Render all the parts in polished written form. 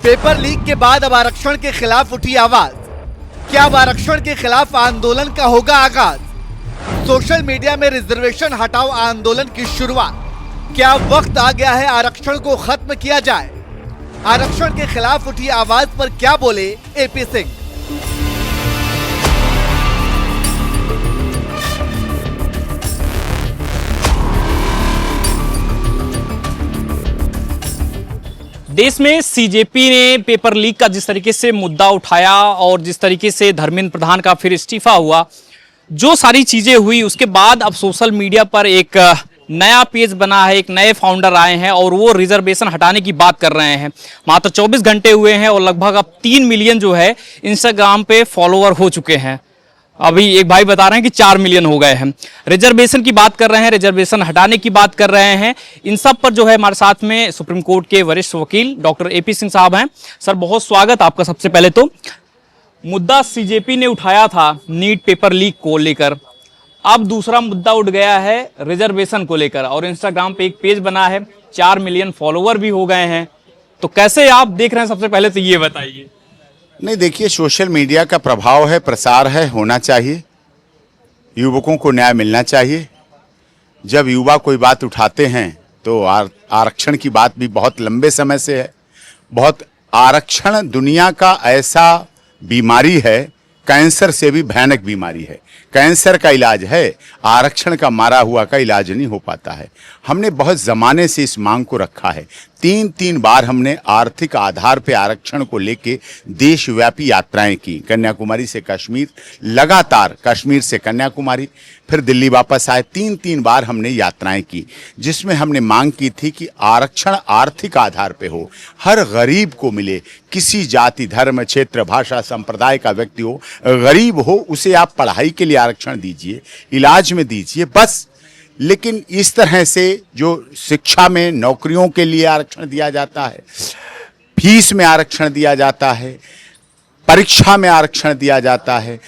Paper leak के बाद अब आरक्षण के खिलाफ उठी आवाज। क्या अब आरक्षण के खिलाफ आंदोलन का होगा आगाज? सोशल मीडिया में रिजर्वेशन हटाओ आंदोलन की शुरुआत। क्या अब वक्त आ गया है आरक्षण को खत्म किया जाए? आरक्षण के खिलाफ उठी आवाज पर क्या बोले एपी सिंह? देश में सीजेपी ने पेपर लीक का जिस तरीके से मुद्दा उठाया और जिस तरीके से धर्मेंद्र प्रधान का फिर इस्तीफा हुआ, जो सारी चीजें हुई, उसके बाद अब सोशल मीडिया पर एक नया पेज बना है, एक नए फाउंडर आए हैं और वो रिजर्वेशन हटाने की बात कर रहे हैं। मात्र 24 घंटे हुए हैं और लगभग अब 3 मिलियन जो है इंस्टाग्राम पे फॉलोअर हो चुके हैं। अभी एक भाई बता रहे हैं कि 4 मिलियन हो गए हैं। रिजर्वेशन की बात कर रहे हैं, रिजर्वेशन हटाने की बात कर रहे हैं। इन सब पर जो है हमारे साथ में सुप्रीम कोर्ट के वरिष्ठ वकील डॉक्टर एपी सिंह साहब हैं। सर, बहुत स्वागत आपका। सबसे पहले तो मुद्दा सीजेपी ने उठाया था नीट पेपर लीक को लेकर, अब दूसरा मुद्दा उठ गया है रिजर्वेशन को लेकर और इंस्टाग्राम पे एक पेज बना है, 4 मिलियन फॉलोअर भी हो गए हैं। तो कैसे आप देख रहे हैं, सबसे पहले तो ये बताइए। नहीं, देखिए, सोशल मीडिया का प्रभाव है, प्रसार है, होना चाहिए। युवकों को न्याय मिलना चाहिए। जब युवा कोई बात उठाते हैं तो आरक्षण की बात भी बहुत लंबे समय से है। बहुत आरक्षण दुनिया का ऐसा बीमारी है, कैंसर से भी भयानक बीमारी है। कैंसर का इलाज है, आरक्षण का मारा हुआ का इलाज नहीं हो पाता है। हमने बहुत ज़माने से इस मांग को रखा है। 3 बार हमने आर्थिक आधार पे आरक्षण को लेके देशव्यापी यात्राएं की, कन्याकुमारी से कश्मीर, लगातार कश्मीर से कन्याकुमारी, फिर दिल्ली वापस आए। 3 बार हमने यात्राएं की, जिसमें हमने मांग की थी कि आरक्षण आर्थिक आधार पे हो, हर गरीब को मिले। किसी जाति, धर्म, क्षेत्र, भाषा, संप्रदाय का व्यक्ति हो, गरीब हो, उसे आप पढ़ाई के लिए आरक्षण दीजिए, इलाज में दीजिए, बस। लेकिन इस तरह से जो शिक्षा में, नौकरियों के लिए आरक्षण दिया जाता है, फीस में आरक्षण दिया जाता है, परीक्षा में आरक्षण दिया जाता है,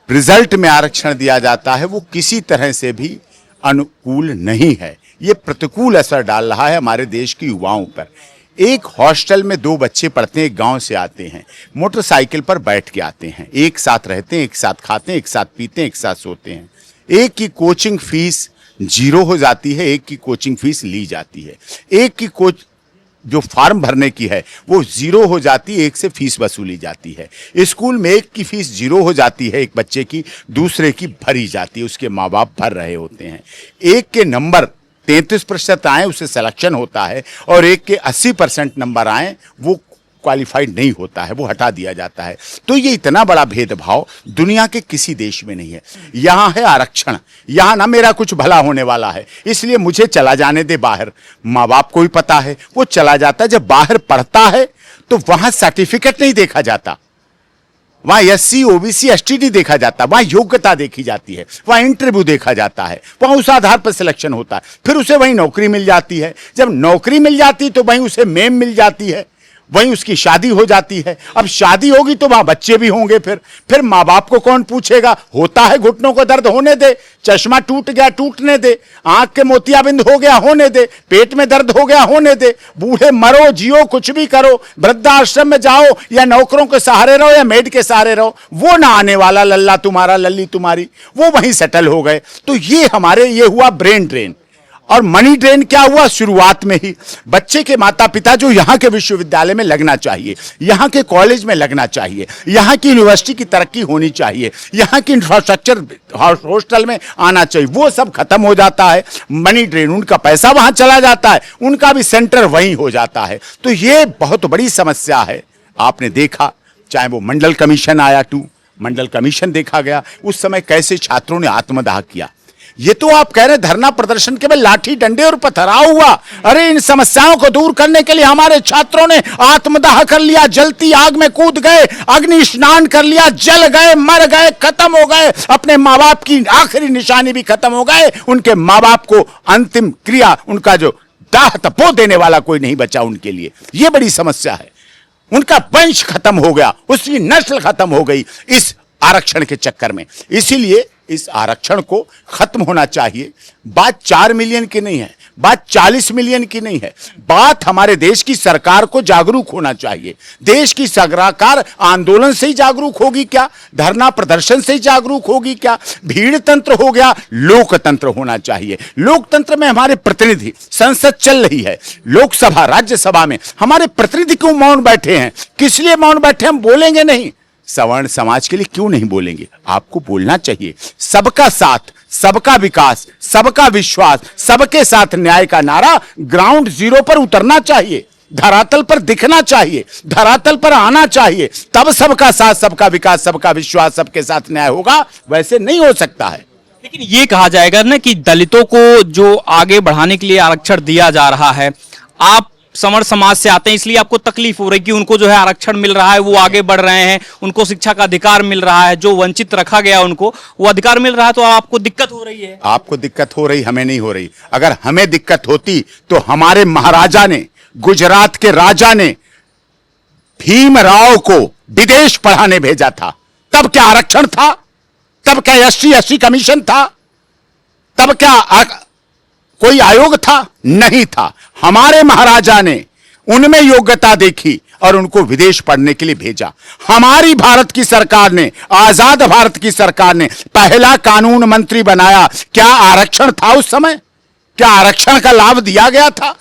रिजल्ट में आरक्षण दिया जाता है, वो किसी तरह से भी अनुकूल नहीं है। ये प्रतिकूल असर डाल रहा है हमारे देश के युवाओं पर। एक हॉस्टल में 2 बच्चे पढ़ते हैं, एक गांव से आते हैं, मोटरसाइकिल पर बैठ के आते हैं, एक साथ रहते हैं, एक साथ खाते हैं, एक साथ पीते हैं, एक साथ सोते हैं। एक की कोचिंग फीस 0 हो जाती है, एक की कोचिंग फीस ली जाती है। एक की कोच जो फॉर्म भरने की है वो 0 हो जाती है, एक से फीस वसूली जाती है। स्कूल में एक की फीस 0 हो जाती है एक बच्चे की, दूसरे की भरी जाती है, उसके माँ बाप भर रहे होते हैं। एक के नंबर 33% आए, उसे सिलेक्शन होता है, और एक के 80% नंबर आए, वो क्वालिफाइड नहीं होता है, वो हटा दिया जाता है। तो ये इतना बड़ा भेदभाव दुनिया के किसी देश में नहीं है। यहाँ है आरक्षण, यहाँ ना मेरा कुछ भला होने वाला है, इसलिए मुझे चला जाने दे बाहर। माँ बाप को भी पता है, वो चला जाता है। जब बाहर पढ़ता है तो वहाँ सर्टिफिकेट नहीं देखा जाता, वहाँ SC, OBC, ST नहीं देखा जाता, वहाँ योग्यता देखी जाती है, वहाँ इंटरव्यू देखा जाता है, वहाँ उस आधार पर सिलेक्शन होता है, फिर उसे वहीं नौकरी मिल जाती है। जब नौकरी मिल जाती है तो वहीं उसे मेम मिल जाती है, वहीं उसकी शादी हो जाती है। अब शादी होगी तो वहां बच्चे भी होंगे। फिर माँ बाप को कौन पूछेगा? होता है, घुटनों को दर्द होने दे, चश्मा टूट गया टूटने दे, आंख के मोतियाबिंद हो गया होने दे, पेट में दर्द हो गया होने दे, बूढ़े मरो जियो कुछ भी करो, वृद्धाश्रम में जाओ या नौकरों के सहारे रहो या मेड के सहारे रहो, वो ना आने वाला लल्ला तुम्हारा लल्ली तुम्हारी, वो वहीं सेटल हो गए। तो ये हुआ ब्रेन ड्रेन। और मनी ड्रेन क्या हुआ? शुरुआत में ही बच्चे के माता पिता जो यहाँ के विश्वविद्यालय में लगना चाहिए, यहाँ के कॉलेज में लगना चाहिए, यहाँ की यूनिवर्सिटी की तरक्की होनी चाहिए, यहाँ की इंफ्रास्ट्रक्चर हॉस्टल में आना चाहिए, वो सब खत्म हो जाता है। मनी ड्रेन, उनका पैसा वहाँ चला जाता है, उनका भी सेंटर वहीं हो जाता है। तो ये बहुत बड़ी समस्या है। आपने देखा, चाहे वो मंडल कमीशन आया, मंडल कमीशन देखा गया, उस समय कैसे छात्रों ने आत्मदाह किया। ये तो आप कह रहे हैं धरना प्रदर्शन के में लाठी डंडे और पथराव हुआ। अरे इन समस्याओं को दूर करने के लिए हमारे छात्रों ने आत्मदाह कर लिया, जलती आग में कूद गए, अग्नि स्नान कर लिया, जल गए, मर गए, खत्म हो गए। अपने माँ बाप की आखिरी निशानी भी खत्म हो गए। उनके माँ बाप को अंतिम क्रिया, उनका जो दाह तपो देने वाला कोई नहीं बचा उनके लिए। ये बड़ी समस्या है। उनका वंश खत्म हो गया, उसकी नस्ल खत्म हो गई इस आरक्षण के चक्कर में। इसीलिए इस आरक्षण को खत्म होना चाहिए। बात 4 मिलियन की नहीं है, बात 40 मिलियन की नहीं है, बात हमारे देश की सरकार को जागरूक होना चाहिए। देश की सरकार आंदोलन से ही जागरूक होगी क्या, धरना प्रदर्शन से ही जागरूक होगी क्या? भीड़ तंत्र हो गया, लोकतंत्र होना चाहिए। लोकतंत्र में हमारे प्रतिनिधि, संसद चल रही है, लोकसभा राज्यसभा में हमारे प्रतिनिधि क्यों मौन बैठे हैं? किस लिए मौन बैठे? हम बोलेंगे नहीं। सवर्ण समाज के लिए क्यों नहीं बोलेंगे? आपको बोलना चाहिए। सबका साथ, सबका विकास, सबका विश्वास, सबके साथ न्याय का नारा ग्राउंड जीरो पर उतरना चाहिए, धरातल पर दिखना चाहिए, धरातल पर आना चाहिए, तब सबका साथ, सबका विकास, सबका विश्वास, सबके साथ न्याय होगा। वैसे नहीं हो सकता है। लेकिन ये कहा जाएगा ना कि दलितों को जो आगे बढ़ाने के लिए आरक्षण दिया जा रहा है, आप समर समाज से आते हैं इसलिए आपको तकलीफ हो रही कि उनको जो है आरक्षण मिल रहा है, वो आगे बढ़ रहे हैं, उनको शिक्षा का अधिकार मिल रहा है, जो वंचित रखा गया उनको वो अधिकार मिल रहा है, तो आपको दिक्कत हो रही है। आपको दिक्कत हो रही, हमें नहीं हो रही। अगर हमें दिक्कत होती तो हमारे महाराजा ने, गुजरात के राजा ने भीमराव को विदेश पढ़ाने भेजा था। तब क्या आरक्षण था? तब क्या SC कमीशन था? तब क्या कोई आयोग था? नहीं था। हमारे महाराजा ने उनमें योग्यता देखी और उनको विदेश पढ़ने के लिए भेजा। हमारी भारत की सरकार ने, आजाद भारत की सरकार ने पहला कानून मंत्री बनाया। क्या आरक्षण था उस समय? क्या आरक्षण का लाभ दिया गया था?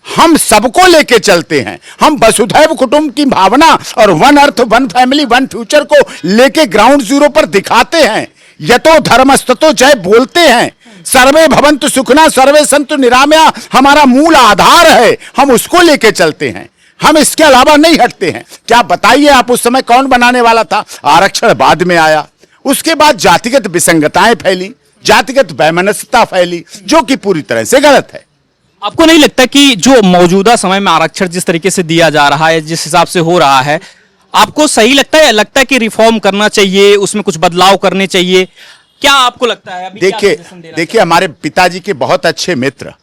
हम सबको लेके चलते हैं। हम वसुधैव कुटुंब की भावना और one earth, one family, one future को लेके ग्राउंड जीरो पर दिखाते हैं। यतो धर्मस्ततो जय बोलते हैं। सर्वे भवन्तु सुखना, सर्वे सन्तु निरामया हमारा मूल आधार है। हम उसको लेके चलते हैं, हम इसके अलावा नहीं हटते हैं। क्या बताइए आप, उस समय कौन बनाने वाला था? आरक्षण बाद में आया। उसके बाद जातिगत विसंगताएं फैली, जातिगत वैमनस्यता फैली, जो कि पूरी तरह से गलत है। आपको नहीं लगता कि जो मौजूदा समय में आरक्षण जिस तरीके से दिया जा रहा है, जिस हिसाब से हो रहा है, आपको सही लगता है? लगता है कि रिफॉर्म करना चाहिए, उसमें कुछ बदलाव करने चाहिए? क्या आपको लगता है? देखिए हमारे पिताजी के बहुत अच्छे मित्र,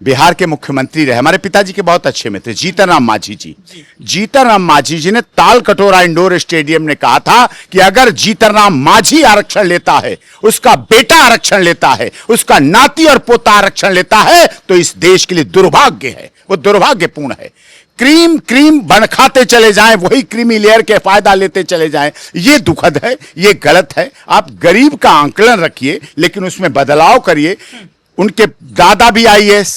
बिहार के मुख्यमंत्री रहे, हमारे पिताजी के बहुत अच्छे मित्र जीतन राम मांझी जी। जीतन राम मांझी जी ने ताल कटोरा इंडोर स्टेडियम में कहा था कि अगर जीतन राम मांझी आरक्षण लेता है, उसका बेटा आरक्षण लेता है, उसका नाती और पोता आरक्षण लेता है, तो इस देश के लिए दुर्भाग्य है, वो दुर्भाग्यपूर्ण है। क्रीम बन खाते चले जाएं, वही क्रीमी लेयर के फायदा लेते चले जाएं, ये दुखद है, ये गलत है। आप गरीब का आंकलन रखिए, लेकिन उसमें बदलाव करिए। उनके दादा भी IAS,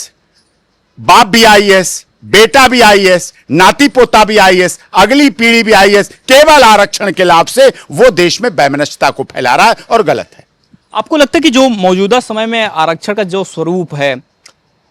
बाप भी IAS, बेटा भी IAS, नाती पोता भी IAS, अगली पीढ़ी भी IAS, केवल आरक्षण के लाभ से वो देश में वैमनस्यता को फैला रहा है और गलत है। आपको लगता है कि जो मौजूदा समय में आरक्षण का जो स्वरूप है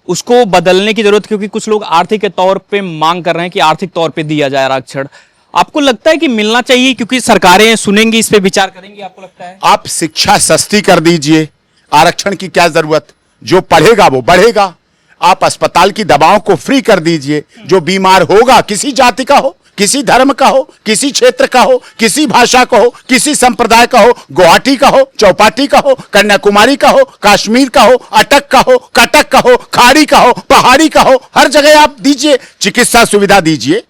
उसको बदलने की जरूरत, क्योंकि कुछ लोग आर्थिक के तौर पे मांग कर रहे हैं कि आर्थिक तौर पे दिया जाए आरक्षण, आपको लगता है कि मिलना चाहिए? क्योंकि सरकारें सुनेंगी, इस पे विचार करेंगी, आपको लगता है? आप शिक्षा सस्ती कर दीजिए, आरक्षण की क्या जरूरत? जो पढ़ेगा वो बढ़ेगा। आप अस्पताल की दवाओं को फ्री कर दीजिए। जो बीमार होगा, किसी जाति का हो, किसी धर्म का हो, किसी क्षेत्र का हो, किसी भाषा का हो, किसी संप्रदाय का हो, गुवाहाटी का हो, चौपाटी का हो, कन्याकुमारी का हो, कश्मीर का हो, अटक का हो, कटक का हो, खाड़ी का हो, पहाड़ी का हो, हर जगह आप दीजिए, चिकित्सा सुविधा दीजिए,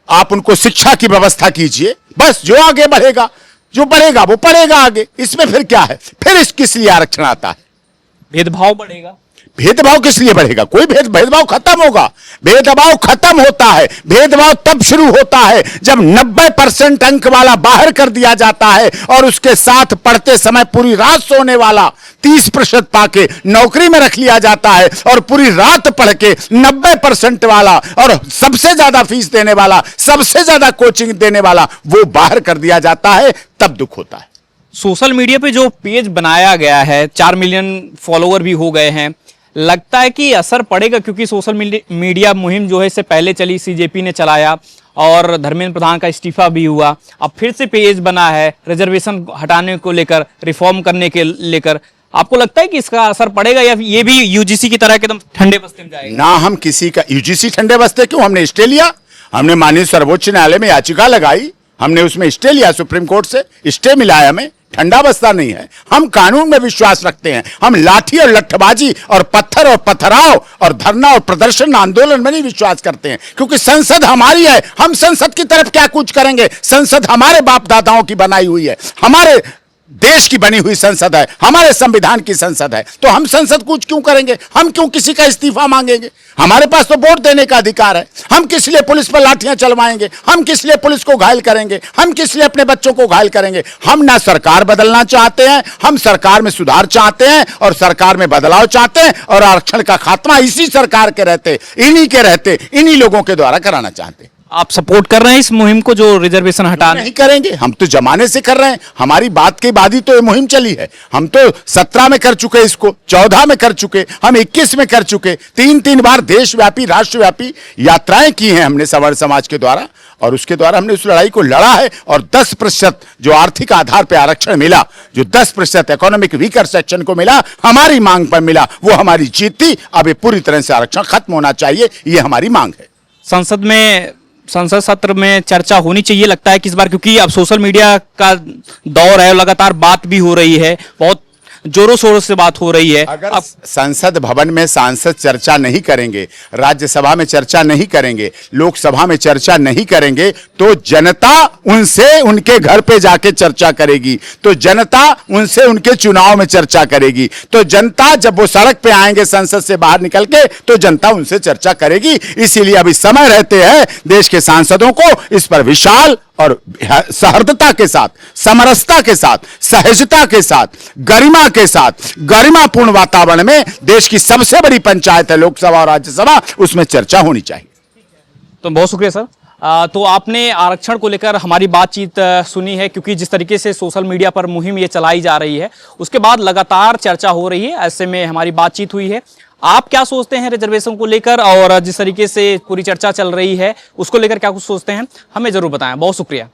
आप उनको शिक्षा की व्यवस्था कीजिए। बस जो आगे बढ़ेगा, जो बढ़ेगा वो पढ़ेगा आगे। इसमें फिर क्या है? फिर इस किस लिए आरक्षण आता है? भेदभाव बढ़ेगा। भेदभाव किस लिए बढ़ेगा? कोई भेदभाव खत्म होगा। भेदभाव खत्म होता है, भेदभाव तब शुरू होता है जब 90% अंक वाला बाहर कर दिया जाता है और उसके साथ पढ़ते समय पूरी रात सोने वाला 30% पाके नौकरी में रख लिया जाता है और पूरी रात पढ़ के 90% वाला और सबसे ज्यादा फीस देने वाला, सबसे ज्यादा कोचिंग देने वाला वो बाहर कर दिया जाता है, तब दुख होता है। सोशल मीडिया पे जो पेज बनाया गया है, 4 मिलियन फॉलोअर भी हो गए हैं, लगता है कि असर पड़ेगा? क्योंकि सोशल मीडिया मुहिम जो है इससे पहले चली, CJP ने चलाया और धर्मेंद्र प्रधान का इस्तीफा भी हुआ, अब फिर से पेज बना है रिजर्वेशन हटाने को लेकर, रिफॉर्म करने के लेकर। आपको लगता है कि इसका असर पड़ेगा या ये भी UGC की तरह एकदम ठंडे बस्ते में जाएगा? ना, हम किसी का UGC ठंडे बस्ते क्यों? हमने स्टे लिया, हमने माननीय सर्वोच्च न्यायालय में याचिका लगाई, हमने उसमें स्टे लिया, सुप्रीम कोर्ट से स्टे मिला है हमें। ठंडा बस्ता नहीं है, हम कानून में विश्वास रखते हैं। हम लाठी और लठबाजी और पत्थर और पथराव और धरना और प्रदर्शन आंदोलन में नहीं विश्वास करते हैं, क्योंकि संसद हमारी है। हम संसद की तरफ क्या कुछ करेंगे? संसद हमारे बाप दादाओं की बनाई हुई है, हमारे देश की बनी हुई संसद है, हमारे संविधान की संसद है, तो हम संसद कुछ क्यों करेंगे? हम क्यों किसी का इस्तीफा मांगेंगे? हमारे पास तो वोट देने का अधिकार है। हम किस लिए पुलिस पर लाठियां चलवाएंगे? हम किस लिए पुलिस को घायल करेंगे? हम किस लिए अपने बच्चों को घायल करेंगे? हम ना सरकार बदलना चाहते हैं, हम सरकार में सुधार चाहते हैं और सरकार में बदलाव चाहते हैं, और आरक्षण का खात्मा इसी सरकार के रहते, इन्हीं लोगों के द्वारा कराना चाहते हैं। आप सपोर्ट कर रहे हैं इस मुहिम को, जो रिजर्वेशन हटाने? नहीं करेंगे, हम तो जमाने से कर रहे हैं। हमारी बात के बाद ही तो ये मुहिम चली है। हम तो 17 में कर चुके, इसको 14 में कर चुके, हम 21 में कर चुके। 3 बार देशव्यापी राष्ट्रव्यापी यात्राएं की हैं हमने सवर्ण समाज के द्वारा, और उसके द्वारा हमने उस लड़ाई को लड़ा है। और 10% जो आर्थिक आधार पर आरक्षण मिला, जो 10% इकोनॉमिक वीकर सेक्शन को मिला, हमारी मांग पर मिला, वो हमारी जीत थी। अब ये पूरी तरह से आरक्षण खत्म होना चाहिए, ये हमारी मांग है। संसद सत्र में चर्चा होनी चाहिए लगता है कि इस बार, क्योंकि अब सोशल मीडिया का दौर है, लगातार बात भी हो रही है, बहुत जोरों शोरों से बात हो रही है। अगर अब संसद भवन में सांसद चर्चा नहीं करेंगे, राज्यसभा में चर्चा नहीं करेंगे, लोकसभा में चर्चा नहीं करेंगे, तो जनता उनसे उनके घर पे जाके चर्चा करेगी, तो जनता उनसे उनके चुनाव में चर्चा करेगी, तो जनता जब वो सड़क पे आएंगे संसद से बाहर निकल के, तो जनता उनसे चर्चा करेगी। इसीलिए अभी समय रहते हैं देश के सांसदों को इस पर विशाल और सहृदता के साथ, समरसता के साथ, सहजता के साथ, गरिमा के साथ, गरिमापूर्ण वातावरण में देश की सबसे बड़ी पंचायत है लोकसभा और राज्यसभा, उसमें चर्चा होनी चाहिए। तो बहुत शुक्रिया सर। तो आपने आरक्षण को लेकर हमारी बातचीत सुनी है, क्योंकि जिस तरीके से सोशल मीडिया पर मुहिम ये चलाई जा रही है, उसके बाद लगातार चर्चा हो रही है, ऐसे में हमारी बातचीत हुई है। आप क्या सोचते हैं रिजर्वेशन को लेकर, और जिस तरीके से पूरी चर्चा चल रही है उसको लेकर क्या कुछ सोचते हैं, हमें जरूर बताएं। बहुत शुक्रिया।